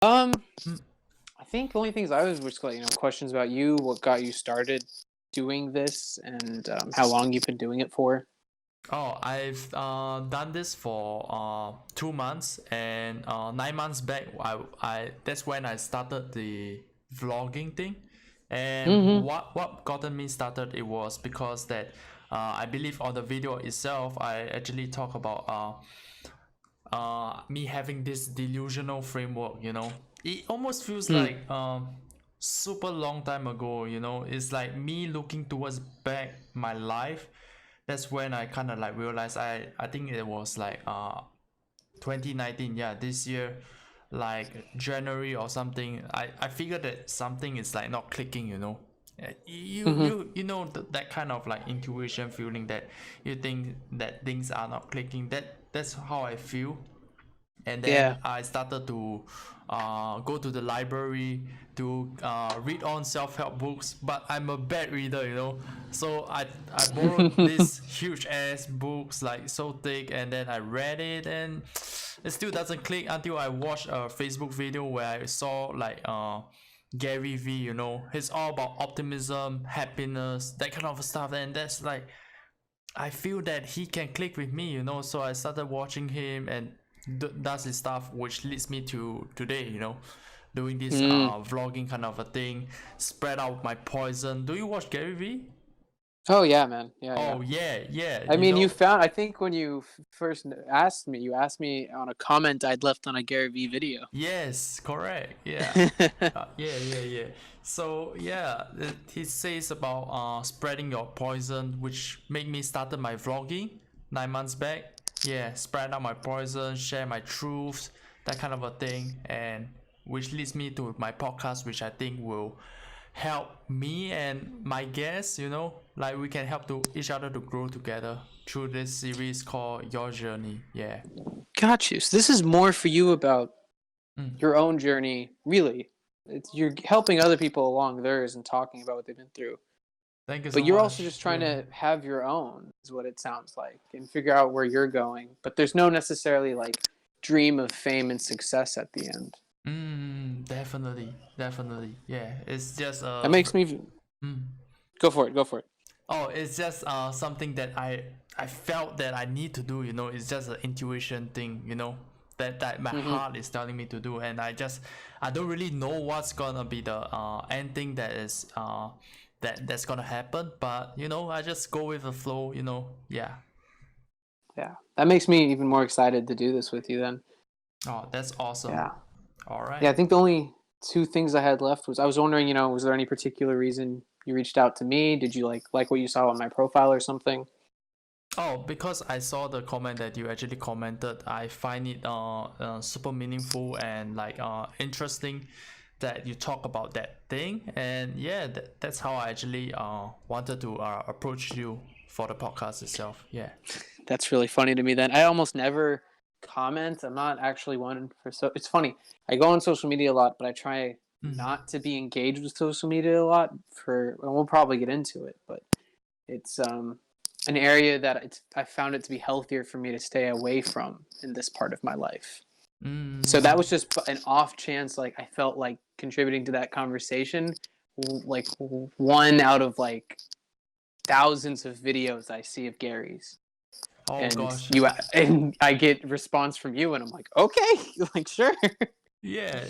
Um, Mm. I think the only things I was just like, questions about you, what got you started doing this, and how long you've been doing it for. Oh, I've done this for 2 months, and 9 months back, I that's when I started the vlogging thing. And Mm-hmm. what gotten me started, it was because that I believe on the video itself, I actually talk about me having this delusional framework. It almost feels Hmm. like super long time ago. It's like me looking towards back my life. That's when I kind of like realized, I think it was like 2019, yeah, this year, like January or something. I figured that something is like not clicking. You Mm-hmm. you you know that kind of like intuition feeling that you think that things are not clicking. That's how I feel. And Yeah. then I started to go to the library to read on self-help books, but I'm a bad reader. So I borrowed this huge ass books, like so thick, and then I read it, and it still doesn't click until I watched a Facebook video where I saw like Gary V. He's all about optimism, happiness, that kind of stuff, and that's like I feel that he can click with me. So I started watching him and does his stuff, which leads me to today. Doing this Mm. vlogging kind of a thing, spread out my poison. Do you watch Gary V? Oh yeah, man. Yeah, yeah. Oh yeah, yeah. I mean, I think when you first asked me, you asked me on a comment I'd left on a Gary Vee video. Yes, correct. Yeah. Yeah, yeah, yeah. So yeah, he says about spreading your poison, which made me started my vlogging 9 months back. Yeah, spread out my poison, share my truths, that kind of a thing, and which leads me to my podcast, which I think will help me and my guests. Like we can help to each other to grow together through this series called Your Journey. Yeah. Got you. So this is more for you about Mm. your own journey, really. You're helping other people along theirs and talking about what they've been through. Thank you But so you're also much. just trying Yeah. to have your own, is what it sounds like, and figure out where you're going. But there's no necessarily like dream of fame and success at the end. Definitely, definitely. Yeah, it's just That makes me mm. go for it. Go for it. Oh, it's just something that I felt that I need to do. It's just an intuition thing. That my Mm-hmm. heart is telling me to do, and I don't really know what's gonna be the end thing that is that's gonna happen. But I just go with the flow. Yeah. Yeah, that makes me even more excited to do this with you. Then, Oh, that's awesome. yeah, All yeah. right. I think the only two things I had left was I was wondering, was there any particular reason you reached out to me? Did you like what you saw on my profile or something? Oh, because I saw the comment that you actually commented, I find it super meaningful and like interesting that you talk about that thing. And yeah, that's how I actually wanted to approach you for the podcast itself. Yeah. That's really funny to me. Then I almost never comment. I'm not actually one for so. It's funny. I go on social media a lot, but I try Mm. not to be engaged with social media a lot. And we'll probably get into it, but it's an area that I found it to be healthier for me to stay away from in this part of my life. So that Mm. was just an off chance. Like I felt like contributing to that conversation, like one out of like thousands of videos I see of Gary's, Oh and gosh. I get response from you, and I'm like, okay, like sure. Yeah,